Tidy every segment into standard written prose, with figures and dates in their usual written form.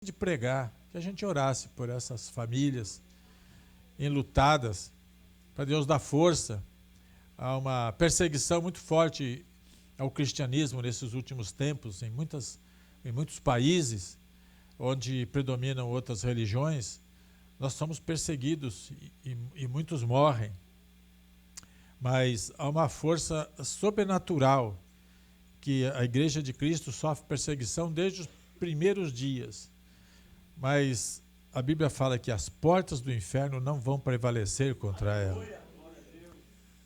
de pregar, que a gente orasse por essas famílias enlutadas, para Deus dar força. Há uma perseguição muito forte ao cristianismo nesses últimos tempos, em muitos países onde predominam outras religiões. Nós somos perseguidos e muitos morrem. Mas há uma força sobrenatural que a Igreja de Cristo sofre perseguição desde os primeiros dias. Mas a Bíblia fala que as portas do inferno não vão prevalecer contra ela.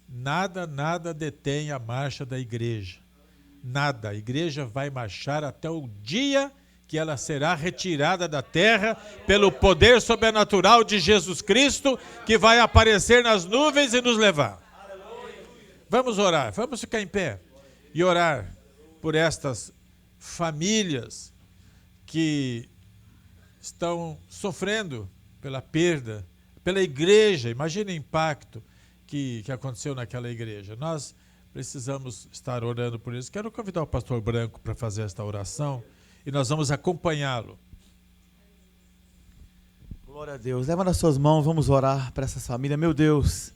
Nada detém a marcha da igreja. Nada. A igreja vai marchar até o dia que ela será retirada da terra pelo poder sobrenatural de Jesus Cristo, que vai aparecer nas nuvens e nos levar. Vamos orar, vamos ficar em pé e orar por estas famílias que estão sofrendo pela perda, pela igreja. Imagina o impacto que aconteceu naquela igreja. Nós precisamos estar orando por isso. Quero convidar o pastor Branco para fazer esta oração e nós vamos acompanhá-lo. Glória a Deus. Leva nas suas mãos, vamos orar para essas famílias. Meu Deus,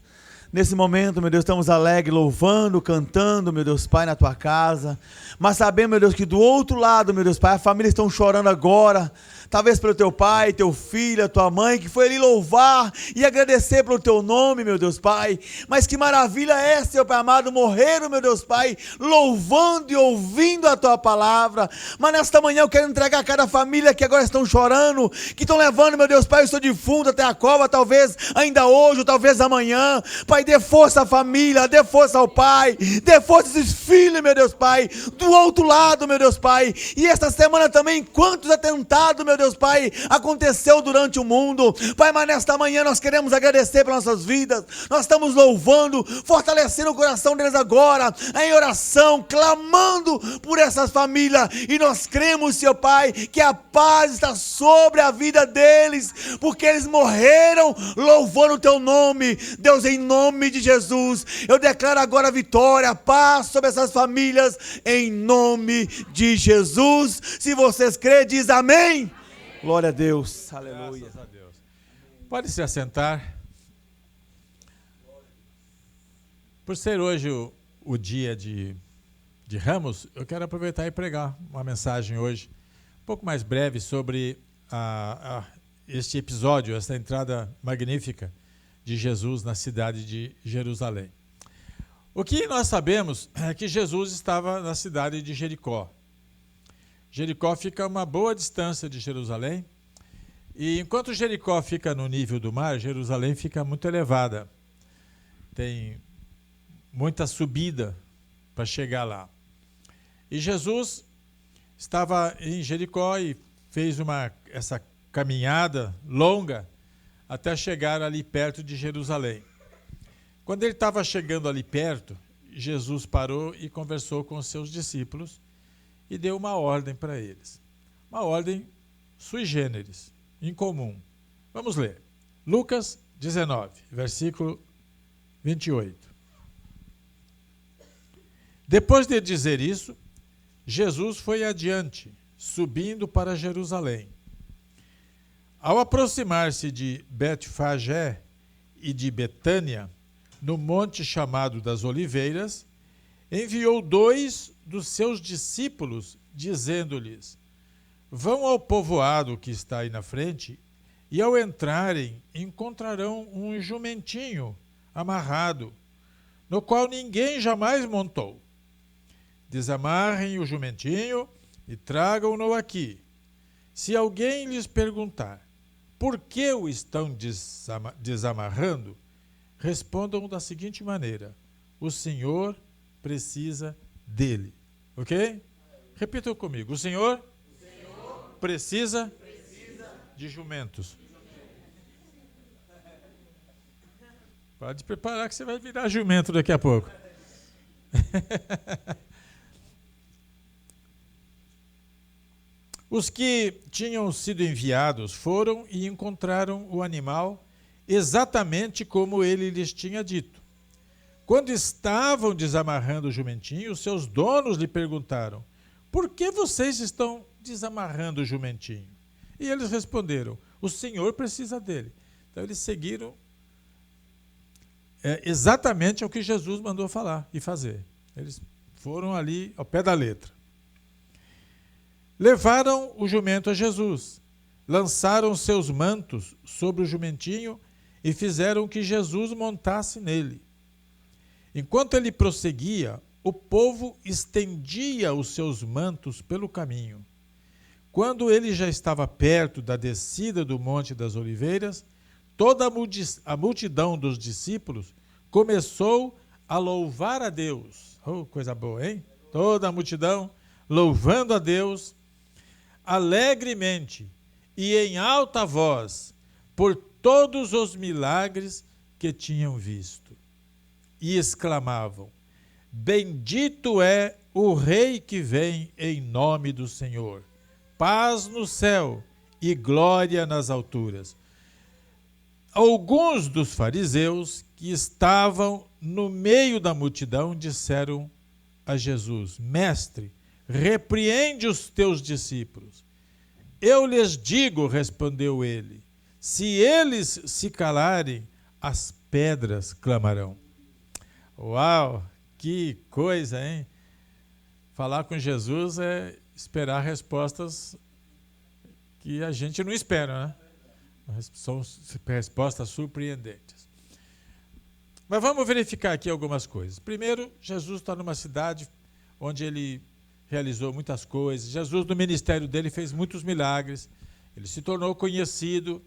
nesse momento, meu Deus, estamos alegres, louvando, cantando, meu Deus, Pai, na tua casa. Mas sabemos, meu Deus, que do outro lado, meu Deus, Pai, as famílias estão chorando agora. Talvez pelo teu pai, teu filho, a tua mãe, que foi ali louvar e agradecer pelo teu nome, meu Deus, Pai. Mas que maravilha é, Senhor Pai amado, morreram, meu Deus, Pai, louvando e ouvindo a tua palavra. Mas nesta manhã eu quero entregar a cada família que agora estão chorando, que estão levando, meu Deus, Pai, o seu defunto até a cova, talvez ainda hoje, ou talvez amanhã. Pai, dê força à família, dê força ao pai, dê força a esses filhos, meu Deus, Pai, do outro lado, meu Deus, Pai. E esta semana também, quantos atentados, meu Deus, Pai, aconteceu durante o mundo. Pai, mas nesta manhã nós queremos agradecer pelas nossas vidas. Nós estamos louvando, fortalecendo o coração deles agora, em oração, clamando por essas famílias. E nós cremos, Senhor Pai, que a paz está sobre a vida deles, porque eles morreram louvando o teu nome. Deus, em nome de Jesus, eu declaro agora a vitória, a paz sobre essas famílias, em nome de Jesus. Se vocês crêem, diz amém. Glória a Deus, aleluia. Graças a Deus. Pode se assentar. Por ser hoje o dia de Ramos, eu quero aproveitar e pregar uma mensagem hoje, um pouco mais breve, sobre este episódio, esta entrada magnífica de Jesus na cidade de Jerusalém. O que nós sabemos é que Jesus estava na cidade de Jericó. Jericó fica a uma boa distância de Jerusalém, e enquanto Jericó fica no nível do mar, Jerusalém fica muito elevada. Tem muita subida para chegar lá. E Jesus estava em Jericó e fez essa caminhada longa até chegar ali perto de Jerusalém. Quando ele estava chegando ali perto, Jesus parou e conversou com os seus discípulos e deu uma ordem para eles. Uma ordem sui generis, incomum. Vamos ler. Lucas 19, versículo 28. Depois de dizer isso, Jesus foi adiante, subindo para Jerusalém. Ao aproximar-se de Betfagé e de Betânia, no monte chamado das Oliveiras, enviou 2 dos seus discípulos, dizendo-lhes: vão ao povoado que está aí na frente, e ao entrarem encontrarão um jumentinho amarrado, no qual ninguém jamais montou. Desamarrem o jumentinho e tragam-no aqui. Se alguém lhes perguntar por que o estão desamarrando, respondam da seguinte maneira: o Senhor precisa dele. Ok? Repitam comigo. O Senhor precisa de jumentos. Pode preparar que você vai virar jumento daqui a pouco. Os que tinham sido enviados foram e encontraram o animal exatamente como ele lhes tinha dito. Quando estavam desamarrando o jumentinho, os seus donos lhe perguntaram: por que vocês estão desamarrando o jumentinho? E eles responderam: o Senhor precisa dele. Então eles seguiram exatamente o que Jesus mandou falar e fazer. Eles foram ali ao pé da letra. Levaram o jumento a Jesus, lançaram seus mantos sobre o jumentinho e fizeram que Jesus montasse nele. Enquanto ele prosseguia, o povo estendia os seus mantos pelo caminho. Quando ele já estava perto da descida do Monte das Oliveiras, toda a multidão dos discípulos começou a louvar a Deus. Oh, coisa boa, hein? Toda a multidão louvando a Deus alegremente e em alta voz por todos os milagres que tinham visto. E exclamavam: bendito é o Rei que vem em nome do Senhor. Paz no céu e glória nas alturas. Alguns dos fariseus que estavam no meio da multidão disseram a Jesus: Mestre, repreende os teus discípulos. Eu lhes digo, respondeu ele, se eles se calarem, as pedras clamarão. Uau, que coisa, hein? Falar com Jesus é esperar respostas que a gente não espera, né? São respostas surpreendentes. Mas vamos verificar aqui algumas coisas. Primeiro, Jesus está numa cidade onde ele realizou muitas coisas. Jesus, no ministério dele, fez muitos milagres. Ele se tornou conhecido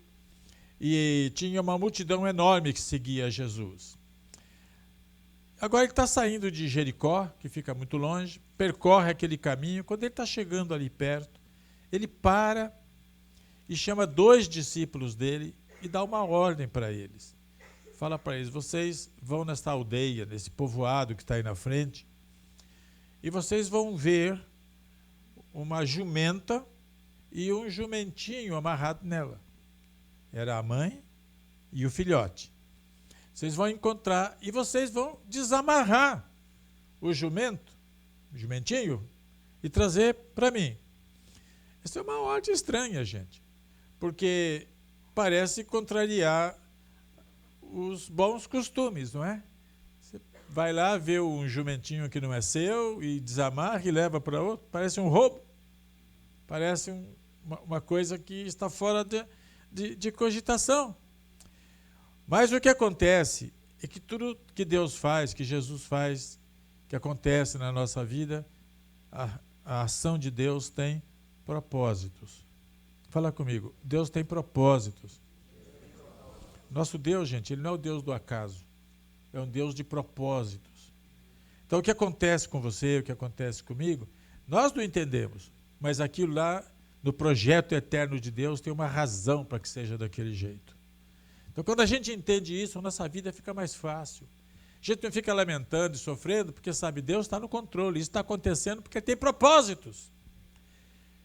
e tinha uma multidão enorme que seguia Jesus. Agora ele está saindo de Jericó, que fica muito longe, percorre aquele caminho. Quando ele está chegando ali perto, ele para e chama 2 discípulos dele e dá uma ordem para eles. Fala para eles: vocês vão nesta aldeia, nesse povoado que está aí na frente, e vocês vão ver uma jumenta e um jumentinho amarrado nela. Era a mãe e o filhote. Vocês vão encontrar e vocês vão desamarrar o jumentinho, e trazer para mim. Isso é uma ordem estranha, gente, porque parece contrariar os bons costumes, não é? Você vai lá ver um jumentinho que não é seu e desamarra e leva para outro. Parece um roubo. Parece uma coisa que está fora de cogitação. Mas o que acontece é que tudo que Deus faz, que Jesus faz, que acontece na nossa vida, a ação de Deus tem propósitos. Fala comigo, Deus tem propósitos. Nosso Deus, gente, ele não é o Deus do acaso, é um Deus de propósitos. Então o que acontece com você, o que acontece comigo, nós não entendemos, mas aquilo lá, no projeto eterno de Deus, tem uma razão para que seja daquele jeito. Então quando a gente entende isso, a nossa vida fica mais fácil. A gente não fica lamentando e sofrendo, porque sabe, Deus está no controle, isso está acontecendo porque tem propósitos.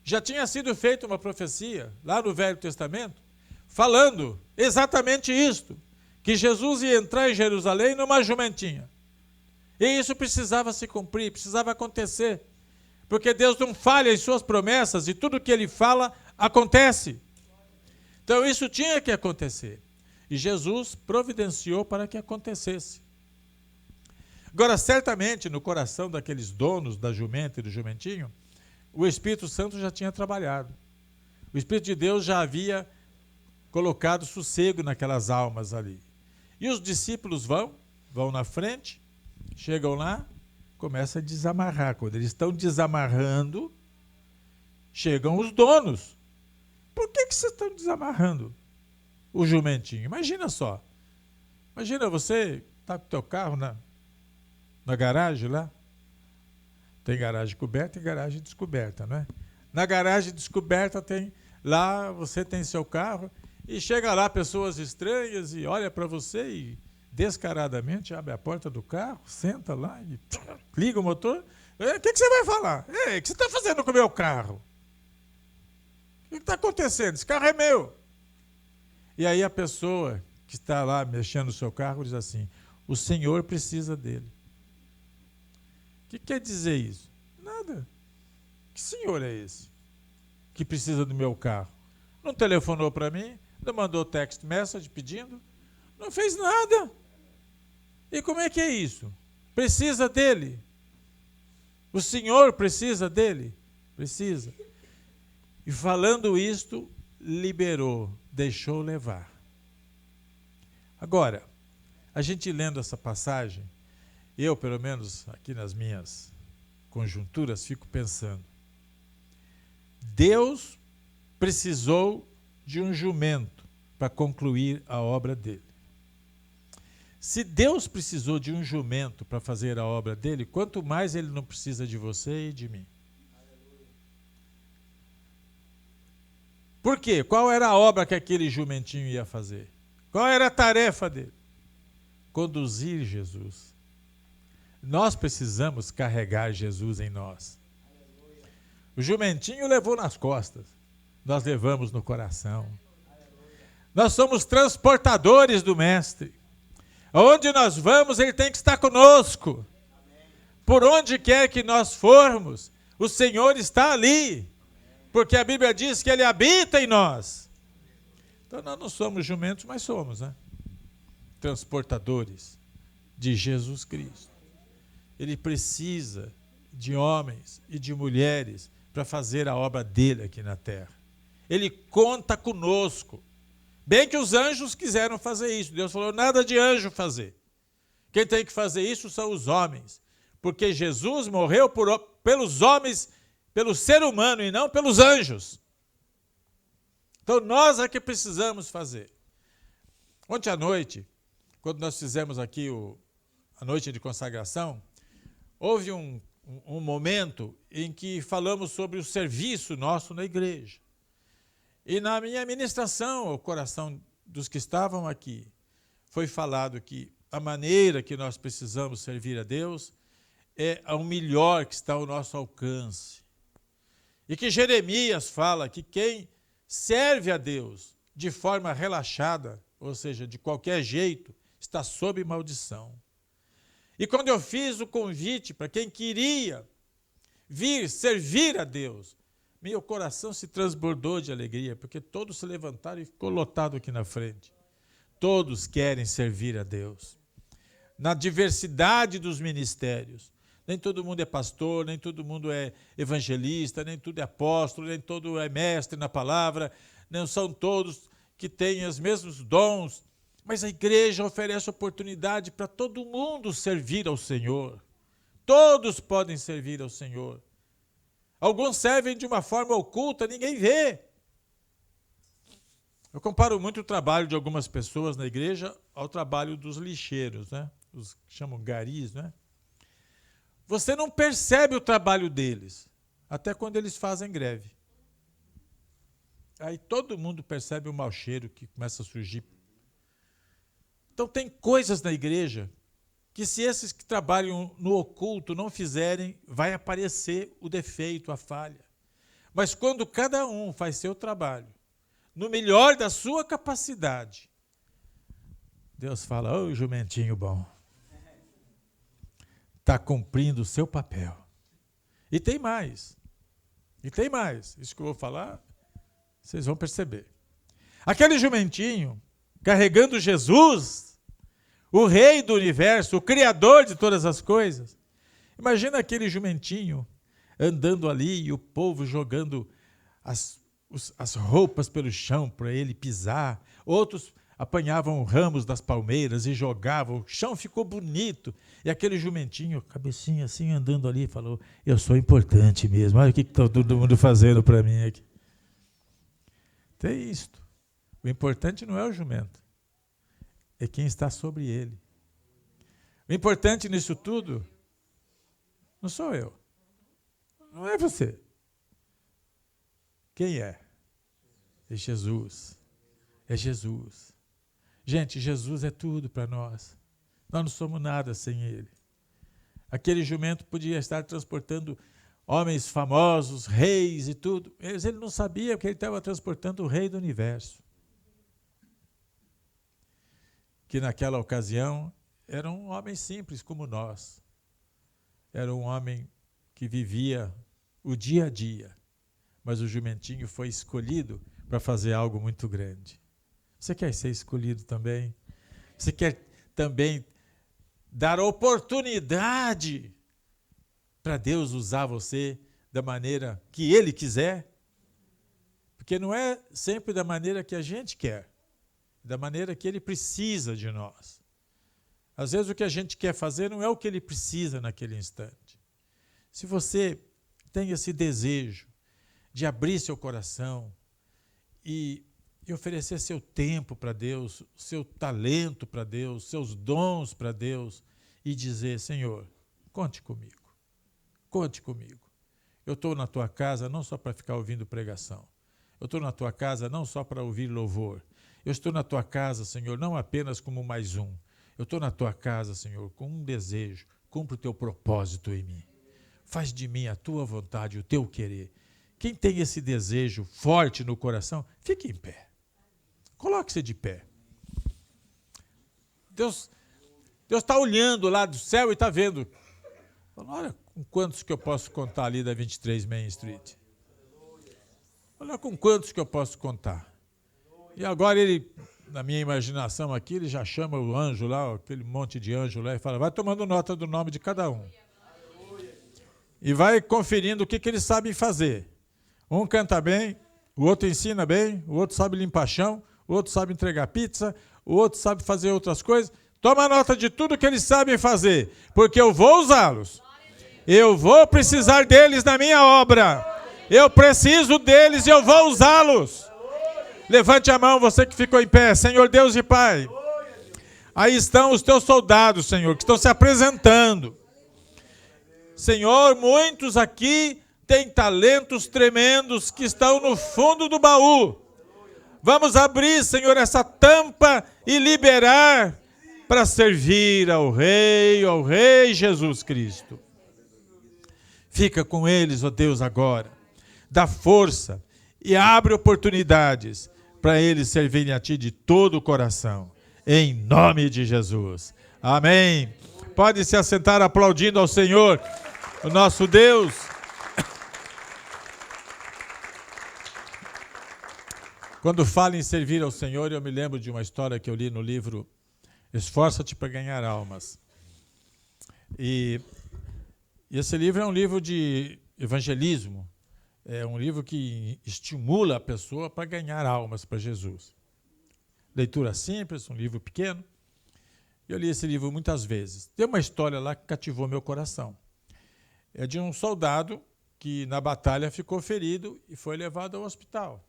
Já tinha sido feita uma profecia, lá no Velho Testamento, falando exatamente isto, que Jesus ia entrar em Jerusalém numa jumentinha. E isso precisava se cumprir, precisava acontecer, porque Deus não falha em suas promessas e tudo que ele fala acontece. Então isso tinha que acontecer. E Jesus providenciou para que acontecesse. Agora, certamente, no coração daqueles donos da jumenta e do jumentinho, o Espírito Santo já tinha trabalhado. O Espírito de Deus já havia colocado sossego naquelas almas ali. E os discípulos vão na frente, chegam lá, começam a desamarrar. Quando eles estão desamarrando, chegam os donos. Por que vocês estão desamarrando o jumentinho? Imagina só. Imagina você está com o teu carro na garagem lá. Tem garagem coberta e garagem descoberta, não é? Na garagem descoberta lá você tem seu carro e chega lá pessoas estranhas e olha para você e descaradamente abre a porta do carro, senta lá e liga o motor. O que você vai falar? Ei, o que você está fazendo com o meu carro? O que está acontecendo? Esse carro é meu. E aí a pessoa que está lá mexendo no seu carro diz assim: o Senhor precisa dele. O que quer dizer isso? Nada. Que senhor é esse que precisa do meu carro? não telefonou para mim, não mandou text message pedindo, não fez nada. E como é que é isso? Precisa dele. O Senhor precisa dele? Precisa. E falando isto, liberou, deixou levar. Agora, a gente lendo essa passagem, eu, pelo menos aqui nas minhas conjunturas, fico pensando, Deus precisou de um jumento para concluir a obra dele. Se Deus precisou de um jumento para fazer a obra dele, quanto mais ele não precisa de você e de mim. Por quê? Qual era a obra que aquele jumentinho ia fazer? Qual era a tarefa dele? Conduzir Jesus. Nós precisamos carregar Jesus em nós. O jumentinho levou nas costas, nós levamos no coração. Nós somos transportadores do Mestre. Onde nós vamos, ele tem que estar conosco. Por onde quer que nós formos, o Senhor está ali. Porque a Bíblia diz que ele habita em nós. Então nós não somos jumentos, mas somos, né? Transportadores de Jesus Cristo. Ele precisa de homens e de mulheres para fazer a obra dele aqui na terra. Ele conta conosco. Bem que os anjos quiseram fazer isso. Deus falou, nada de anjo fazer. Quem tem que fazer isso são os homens. Porque Jesus morreu pelos homens, pelo ser humano e não pelos anjos. Então nós é que precisamos fazer. Ontem à noite, quando nós fizemos aqui a noite de consagração, houve um momento em que falamos sobre o serviço nosso na igreja. E na minha ministração ao coração dos que estavam aqui, foi falado que a maneira que nós precisamos servir a Deus é o melhor que está ao nosso alcance. E que Jeremias fala que quem serve a Deus de forma relaxada, ou seja, de qualquer jeito, está sob maldição. E quando eu fiz o convite para quem queria vir servir a Deus, meu coração se transbordou de alegria, porque todos se levantaram e ficou lotado aqui na frente. Todos querem servir a Deus. Na diversidade dos ministérios. Nem todo mundo é pastor, nem todo mundo é evangelista, nem tudo é apóstolo, nem todo é mestre na palavra, não são todos que têm os mesmos dons, mas a igreja oferece oportunidade para todo mundo servir ao Senhor. Todos podem servir ao Senhor. Alguns servem de uma forma oculta, ninguém vê. Eu comparo muito o trabalho de algumas pessoas na igreja ao trabalho dos lixeiros, né? Os que chamam garis, né? Você não percebe o trabalho deles, até quando eles fazem greve. Aí todo mundo percebe o mau cheiro que começa a surgir. Então tem coisas na igreja que se esses que trabalham no oculto não fizerem, vai aparecer o defeito, a falha. Mas quando cada um faz seu trabalho, no melhor da sua capacidade, Deus fala, ô jumentinho bom, está cumprindo o seu papel. E tem mais. Isso que eu vou falar, vocês vão perceber. Aquele jumentinho, carregando Jesus, o rei do universo, o criador de todas as coisas. Imagina aquele jumentinho andando ali e o povo jogando as roupas pelo chão para ele pisar. Outros apanhavam ramos das palmeiras e jogavam. O chão ficou bonito. E aquele jumentinho, cabecinha assim, andando ali, falou, eu sou importante mesmo. Olha o que está todo mundo fazendo para mim aqui. Tem isto. O importante não é o jumento. É quem está sobre ele. O importante nisso tudo não sou eu. Não é você. Quem é? É Jesus. É Jesus. Gente, Jesus é tudo para nós. Nós não somos nada sem ele. Aquele jumento podia estar transportando homens famosos, reis e tudo. Mas ele não sabia que ele estava transportando o rei do universo. Que naquela ocasião era um homem simples como nós. Era um homem que vivia o dia a dia. Mas o jumentinho foi escolhido para fazer algo muito grande. Você quer ser escolhido também? Você quer também dar oportunidade para Deus usar você da maneira que Ele quiser? Porque não é sempre da maneira que a gente quer, da maneira que Ele precisa de nós. Às vezes o que a gente quer fazer não é o que Ele precisa naquele instante. Se você tem esse desejo de abrir seu coração e oferecer seu tempo para Deus, seu talento para Deus, seus dons para Deus, e dizer: Senhor, conte comigo, conte comigo. Eu estou na tua casa não só para ficar ouvindo pregação, eu estou na tua casa não só para ouvir louvor, eu estou na tua casa, Senhor, não apenas como mais um, eu estou na tua casa, Senhor, com um desejo: cumpre o teu propósito em mim, faz de mim a tua vontade, o teu querer. Quem tem esse desejo forte no coração, fique em pé. Coloque-se de pé. Deus está olhando lá do céu e está vendo. Olha com quantos que eu posso contar ali da 23 Main Street. Olha com quantos que eu posso contar. E agora ele, na minha imaginação aqui, ele já chama o anjo lá, aquele monte de anjo lá, e fala: vai tomando nota do nome de cada um. E vai conferindo o que eles sabem fazer. Um canta bem, o outro ensina bem, o outro sabe limpar chão, o outro sabe entregar pizza, o outro sabe fazer outras coisas. Toma nota de tudo que eles sabem fazer, porque eu vou usá-los. Eu vou precisar deles na minha obra. Eu preciso deles e eu vou usá-los. Levante a mão, você que ficou em pé. Senhor Deus e Pai, aí estão os teus soldados, Senhor, que estão se apresentando. Senhor, muitos aqui têm talentos tremendos que estão no fundo do baú. Vamos abrir, Senhor, essa tampa e liberar para servir ao Rei Jesus Cristo. Fica com eles, ó Deus, agora. Dá força e abre oportunidades para eles servirem a Ti de todo o coração. Em nome de Jesus. Amém. Pode se assentar aplaudindo ao Senhor, o nosso Deus. Quando falo em servir ao Senhor, eu me lembro de uma história que eu li no livro Esforça-te para Ganhar Almas. E esse livro é um livro de evangelismo, é um livro que estimula a pessoa para ganhar almas para Jesus. Leitura simples, um livro pequeno. Eu li esse livro muitas vezes. Tem uma história lá que cativou meu coração. É de um soldado que na batalha ficou ferido e foi levado ao hospital.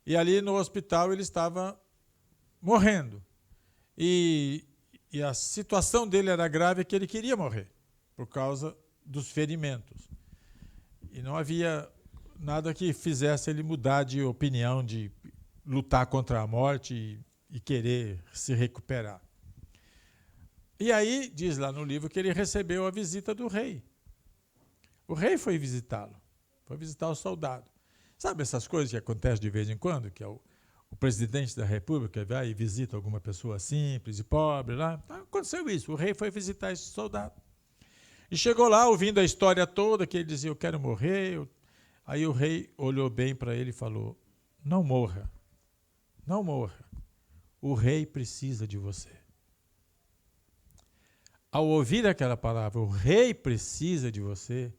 E ali no hospital ele estava morrendo. E a situação dele era grave, que ele queria morrer, por causa dos ferimentos. E não havia nada que fizesse ele mudar de opinião, de lutar contra a morte e querer se recuperar. E aí, diz lá no livro que ele recebeu a visita do rei. O rei foi visitá-lo, foi visitar o soldado. Sabe essas coisas que acontecem de vez em quando, que é o presidente da República vai e visita alguma pessoa simples e pobre lá? Aconteceu isso, o rei foi visitar esse soldado. E chegou lá, ouvindo a história toda, que ele dizia: eu quero morrer. Aí o rei olhou bem para ele e falou: não morra, não morra. O rei precisa de você. Ao ouvir aquela palavra, o rei precisa de você,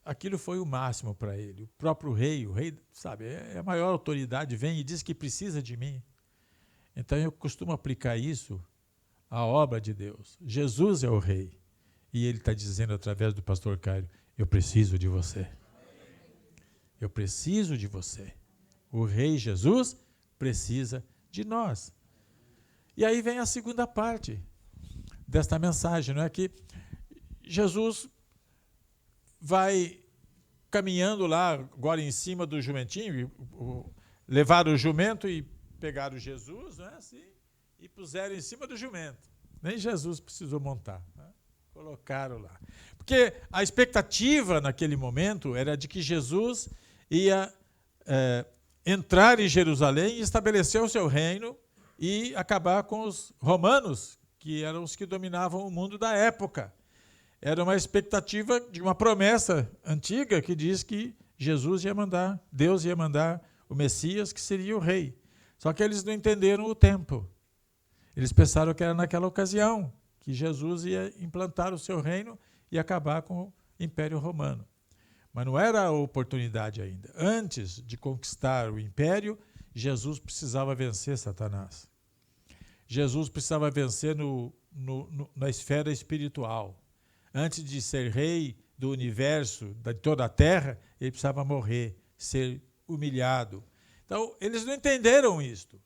aquilo foi o máximo para ele. O próprio rei, sabe, é a maior autoridade, vem e diz que precisa de mim. Então eu costumo aplicar isso à obra de Deus. Jesus é o rei. E ele está dizendo através do pastor Caio: eu preciso de você. Eu preciso de você. O rei Jesus precisa de nós. E aí vem a segunda parte desta mensagem, não é? Que Jesus vai caminhando lá, agora em cima do jumentinho, levaram o jumento e pegaram Jesus, não é assim? E puseram em cima do jumento. Nem Jesus precisou montar, né? Colocaram lá. Porque a expectativa naquele momento era de que Jesus ia entrar em Jerusalém e estabelecer o seu reino e acabar com os romanos, que eram os que dominavam o mundo da época. Era uma expectativa de uma promessa antiga que diz que Deus ia mandar o Messias, que seria o rei. Só que eles não entenderam o tempo. Eles pensaram que era naquela ocasião que Jesus ia implantar o seu reino e acabar com o Império Romano. Mas não era a oportunidade ainda. Antes de conquistar o império, Jesus precisava vencer Satanás. Jesus precisava vencer na esfera espiritual. Antes de ser rei do universo, de toda a terra, ele precisava morrer, ser humilhado. Então, eles não entenderam isto,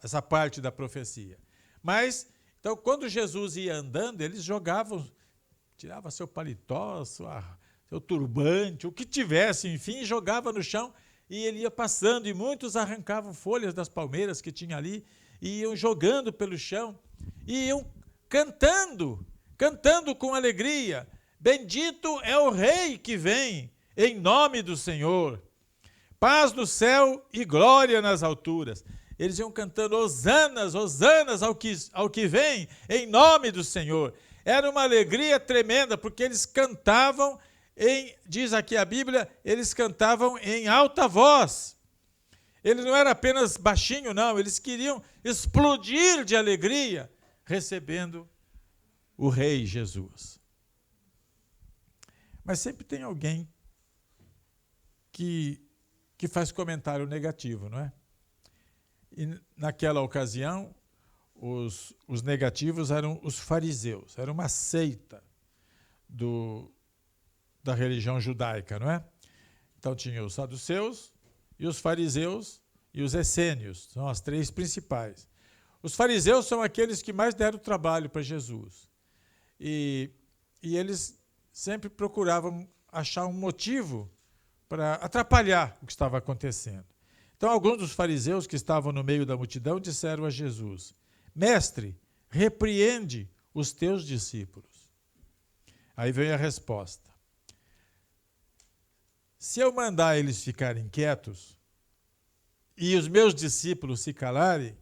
essa parte da profecia. Mas, então, quando Jesus ia andando, eles jogavam, tirava seu paletó, seu turbante, o que tivesse, enfim, jogava no chão e ele ia passando. E muitos arrancavam folhas das palmeiras que tinha ali e iam jogando pelo chão e iam cantando com alegria. Bendito é o Rei que vem, em nome do Senhor. Paz no céu e glória nas alturas. Eles iam cantando hosanas, hosanas ao que vem, em nome do Senhor. Era uma alegria tremenda, porque eles cantavam, diz aqui a Bíblia, eles cantavam em alta voz. Ele não era apenas baixinho, não, eles queriam explodir de alegria, recebendo o Rei Jesus. Mas sempre tem alguém que faz comentário negativo, não é? E naquela ocasião, os negativos eram os fariseus, era uma seita da religião judaica, não é? Então tinha os saduceus e os fariseus e os essênios, são as três principais. Os fariseus são aqueles que mais deram trabalho para Jesus. E eles sempre procuravam achar um motivo para atrapalhar o que estava acontecendo. Então, alguns dos fariseus que estavam no meio da multidão disseram a Jesus: Mestre, repreende os teus discípulos. Aí vem a resposta: se eu mandar eles ficarem quietos e os meus discípulos se calarem,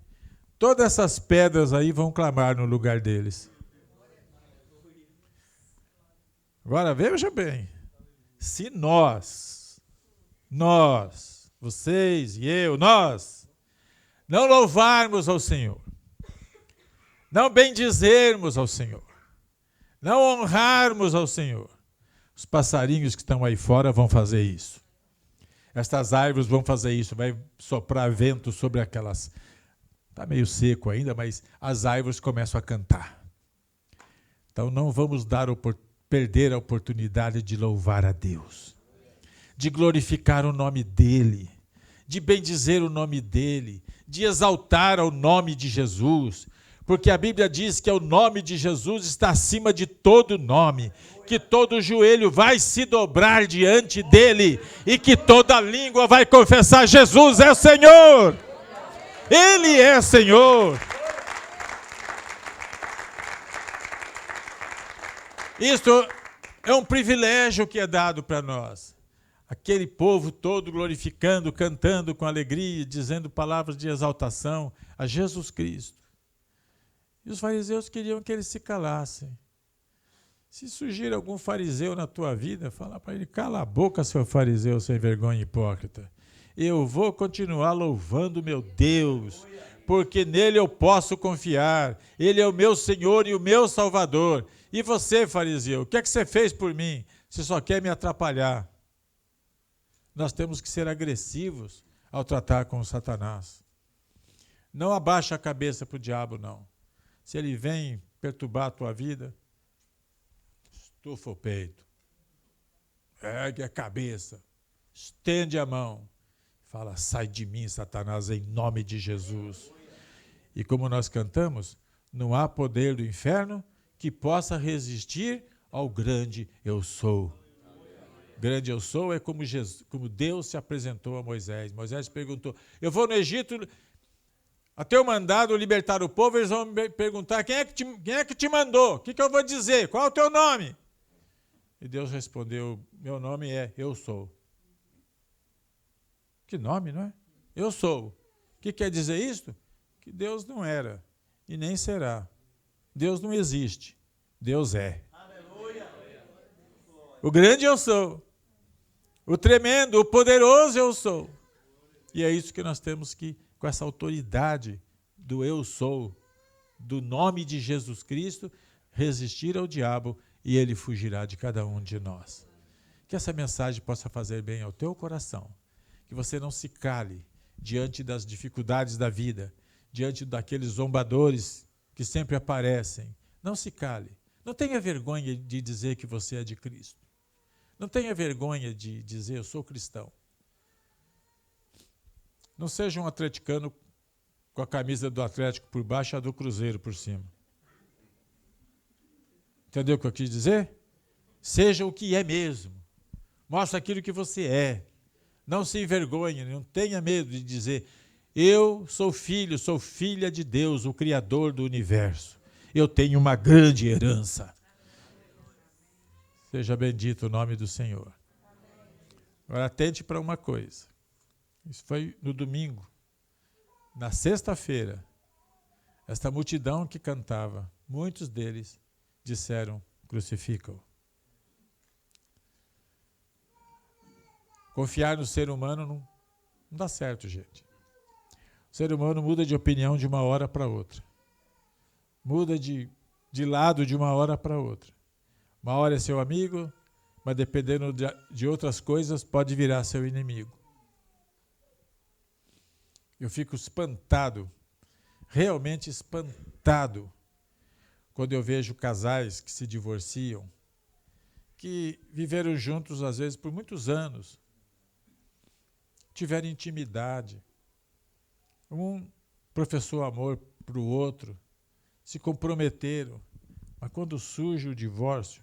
todas essas pedras aí vão clamar no lugar deles. Agora veja bem, se nós, vocês e eu, nós, não louvarmos ao Senhor, não bendizermos ao Senhor, não honrarmos ao Senhor, os passarinhos que estão aí fora vão fazer isso. Estas árvores vão fazer isso, vai soprar vento sobre aquelas. Está meio seco ainda, mas as árvores começam a cantar. Então não vamos perder a oportunidade de louvar a Deus, de glorificar o nome dEle, de bendizer o nome dEle, de exaltar o nome de Jesus, porque a Bíblia diz que o nome de Jesus está acima de todo nome, que todo joelho vai se dobrar diante dEle e que toda língua vai confessar: Jesus é o Senhor, Ele é Senhor. Isto é um privilégio que é dado para nós. Aquele povo todo glorificando, cantando com alegria, dizendo palavras de exaltação a Jesus Cristo. E os fariseus queriam que eles se calassem. Se surgir algum fariseu na tua vida, fala para ele: cala a boca, seu fariseu sem vergonha e hipócrita. Eu vou continuar louvando meu Deus, porque nele eu posso confiar. Ele é o meu Senhor e o meu Salvador. E você, fariseu, o que é que você fez por mim? Você só quer me atrapalhar. Nós temos que ser agressivos ao tratar com o Satanás. Não abaixa a cabeça para o diabo, não. Se ele vem perturbar a tua vida, estufa o peito, ergue a cabeça, estende a mão, fala: sai de mim, Satanás, em nome de Jesus. E como nós cantamos, não há poder do inferno que possa resistir ao grande eu sou. Grande eu sou é como Deus se apresentou a Moisés. Moisés perguntou: eu vou no Egito, a teu mandado libertar o povo, eles vão me perguntar: quem é que te mandou? O que eu vou dizer? Qual é o teu nome? E Deus respondeu: meu nome é Eu Sou. Que nome, não é? Eu sou. O que quer dizer isto? Que Deus não era e nem será. Deus não existe. Deus é. Aleluia. O grande eu sou. O tremendo, o poderoso eu sou. E é isso que nós temos que, com essa autoridade do eu sou, do nome de Jesus Cristo, resistir ao diabo e ele fugirá de cada um de nós. Que essa mensagem possa fazer bem ao teu coração. Que você não se cale diante das dificuldades da vida, diante daqueles zombadores que sempre aparecem. Não se cale. Não tenha vergonha de dizer que você é de Cristo. Não tenha vergonha de dizer eu sou cristão. Não seja um atleticano com a camisa do Atlético por baixo e a do Cruzeiro por cima. Entendeu o que eu quis dizer? Seja o que é mesmo. Mostre aquilo que você é. Não se envergonhe, não tenha medo de dizer eu sou filho, sou filha de Deus, o Criador do universo. Eu tenho uma grande herança. Seja bendito o nome do Senhor. Agora atente para uma coisa. Isso foi no domingo. Na sexta-feira, esta multidão que cantava, muitos deles disseram, crucifica-o. Confiar no ser humano não dá certo, gente. O ser humano muda de opinião de uma hora para outra. Muda de lado de uma hora para outra. Uma hora é seu amigo, mas dependendo de outras coisas, pode virar seu inimigo. Eu fico espantado, realmente espantado, quando eu vejo casais que se divorciam, que viveram juntos, às vezes, por muitos anos, tiveram intimidade. Um professou amor para o outro, se comprometeram, mas quando surge o divórcio,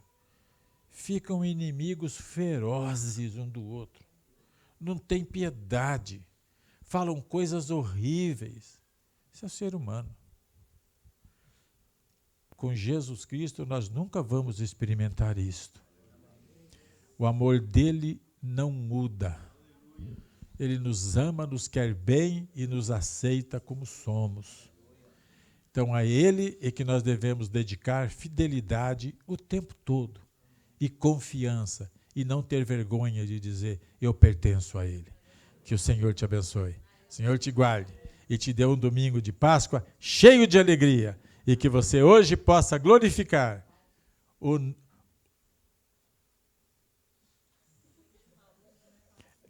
ficam inimigos ferozes um do outro. Não tem piedade. Falam coisas horríveis. Isso é o ser humano. Com Jesus Cristo, nós nunca vamos experimentar isto. O amor dele não muda. Ele nos ama, nos quer bem e nos aceita como somos. Então, a ele é que nós devemos dedicar fidelidade o tempo todo. E confiança. E não ter vergonha de dizer, eu pertenço a ele. Que o Senhor te abençoe. O Senhor te guarde e te dê um domingo de Páscoa cheio de alegria. E que você hoje possa glorificar o...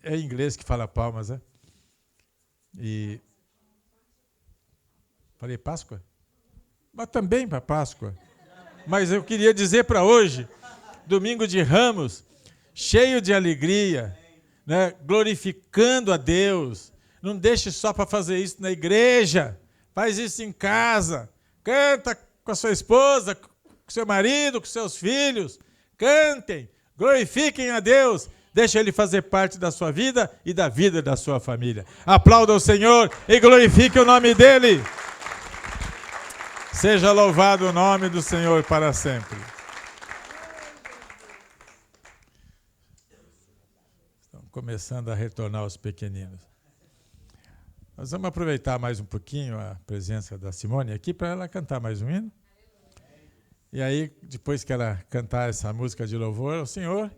É em inglês que fala palmas, né? E... Falei Páscoa? Mas também para Páscoa. Mas eu queria dizer para hoje, domingo de Ramos, cheio de alegria, né? Glorificando a Deus. Não deixe só para fazer isso na igreja. Faz isso em casa. Canta com a sua esposa, com seu marido, com seus filhos. Cantem, glorifiquem a Deus. Deixa Ele fazer parte da sua vida e da vida da sua família. Aplauda o Senhor e glorifique o nome dEle. Seja louvado o nome do Senhor para sempre. Estão começando a retornar os pequeninos. Nós vamos aproveitar mais um pouquinho a presença da Simone aqui para ela cantar mais um hino. E aí, depois que ela cantar essa música de louvor ao Senhor,